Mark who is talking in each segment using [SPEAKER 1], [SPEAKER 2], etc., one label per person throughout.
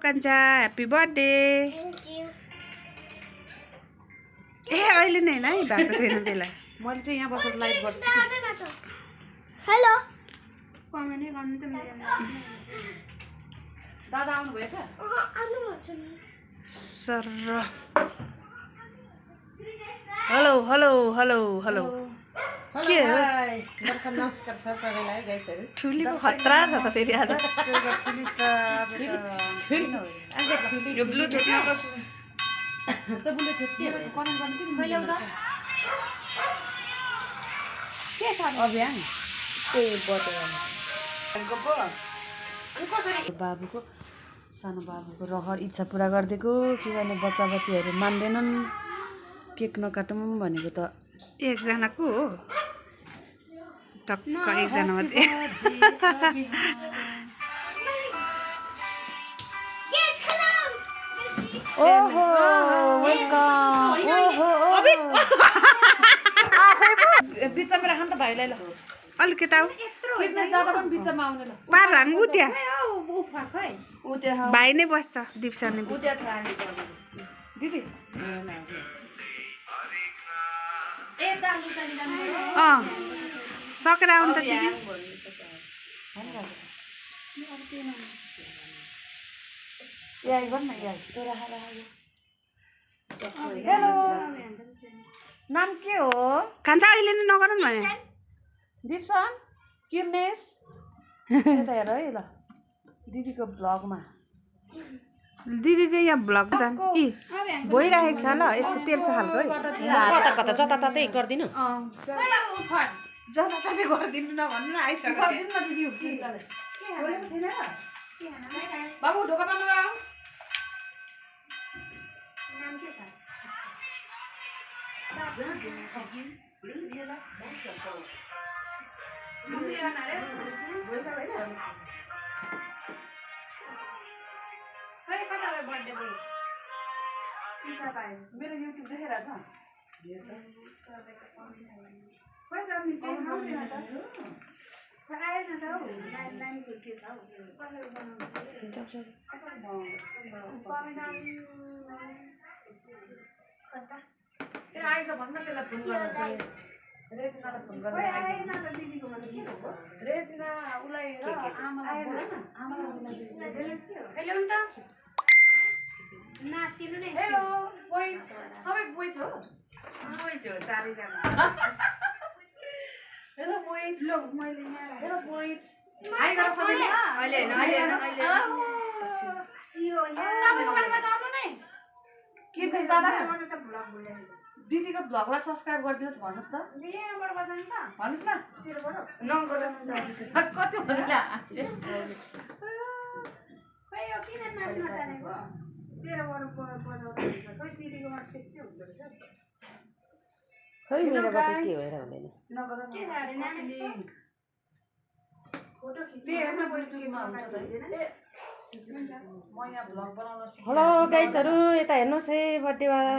[SPEAKER 1] कान्छा happy birthday. ए अहिले नै है भएको छैन बेला। मैले चाहिँ यहाँ बसेर लाइभ गर्छु।
[SPEAKER 2] हेलो
[SPEAKER 1] कमेन्टै गर्नु त मिलेन। दादा आउनु भएछ? Sir hello hello hello hello के हो?
[SPEAKER 3] नमस्कार छ सबैलाई गाइजहरु।
[SPEAKER 1] ठुलीको खतरा छ त फेरि आज। यो ब्लुटुथ नकस
[SPEAKER 3] त ब्लुटुथ के भयो? कमेन्ट गर्नु कि मैले एउटा के छ अभियान ए बटे बाबुको सानो बाबुको रहर इच्छा पुरा गरिदिएको के गर्ने बच्चा बच्चीहरू मान्दैनन्। केक नकाटौँ भनेको त
[SPEAKER 1] एकजनाको हो टक्क एकजना मात्रै।
[SPEAKER 3] ओहो वेलकम ओहो बिचमा राख्नु त भाइलाई ल
[SPEAKER 1] अलिक यता
[SPEAKER 3] फिटनेस दादा पनि बिचमा आउने ल
[SPEAKER 1] पार राङ्गु त्यहाँ भाइ नै बस्छ दिप्सा नै
[SPEAKER 3] दिदी
[SPEAKER 1] सकेर आउनु त दिदी।
[SPEAKER 3] हेलो नाम के हो?
[SPEAKER 1] खान्छ अहिले नै नगरौँ भने
[SPEAKER 3] दिप्सन किर्नेस यता हेर है ल दिदीको ब्लगमा
[SPEAKER 1] दिदी चाहिँ यहाँ भ्लग त भइरहेको छ ल यस्तो 1300 खालको है।
[SPEAKER 3] कता कता जताततै गर्दिनु
[SPEAKER 1] जताततै गरिदिनु नभन्नु न आइसक्यो।
[SPEAKER 3] गर्दिनु न दिदी बाबु ढोका बन्द गराऊ।
[SPEAKER 2] नाम के छ?
[SPEAKER 3] मेरो युट्युब देखेर छ आइज भन्न त्यसलाई फोन गर्नु रेजिनालाई फोन गर्नु रेजिना उसलाई आमालाई बोल न आमालाई
[SPEAKER 2] हेलो नि त नातिनु नै
[SPEAKER 3] हेलो बोइज सबै बोइज हो
[SPEAKER 1] चारैजना
[SPEAKER 3] हेलो बोइज
[SPEAKER 1] ल मैले यहाँ
[SPEAKER 3] हेलो बोइज हाइ गर सबैले
[SPEAKER 1] अहिले
[SPEAKER 2] यो
[SPEAKER 3] तपाईको बारेमा जान्नु नै के देश दादा
[SPEAKER 1] त भ्लग भइरहेको
[SPEAKER 3] दिदीको ब्लगलाई सब्स्क्राइब गरिदिनुस् भन्नुस् त
[SPEAKER 1] छ। यहाँबाट बजाउनु त
[SPEAKER 3] भन्नुस् न
[SPEAKER 1] तेरोबाट नगरौँ
[SPEAKER 3] कति भन्नुला
[SPEAKER 1] खै यो किन नाच्न जानेको तेरोबाट बजाउँदा हुन्छ खै दिदीकोमा त्यस्तै हुँदो रहेछ।
[SPEAKER 3] खै मेरोबाट के भएर हुँदैन
[SPEAKER 1] नगर के अरे नानी फोटो खिच्नु
[SPEAKER 3] हेर्न ब्लुटुथमा हुन्छ त म यहाँ भ्लग बनाउन सिक
[SPEAKER 4] हेलो गाइजहरु यता हेर्नुस् है बर्थडेवाला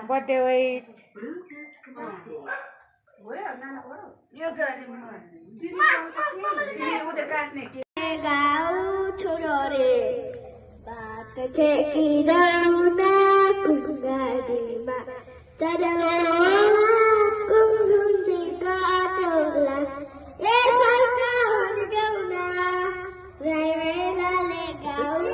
[SPEAKER 4] बर्थडे वेट
[SPEAKER 2] गाउँ छोरो रे बात छेकिरौँदा कुगाडीमा चढाउला कुङुन्डी काटौला ए सरका हुन्ड्याउला राइवेलाले गाउँ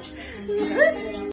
[SPEAKER 2] मा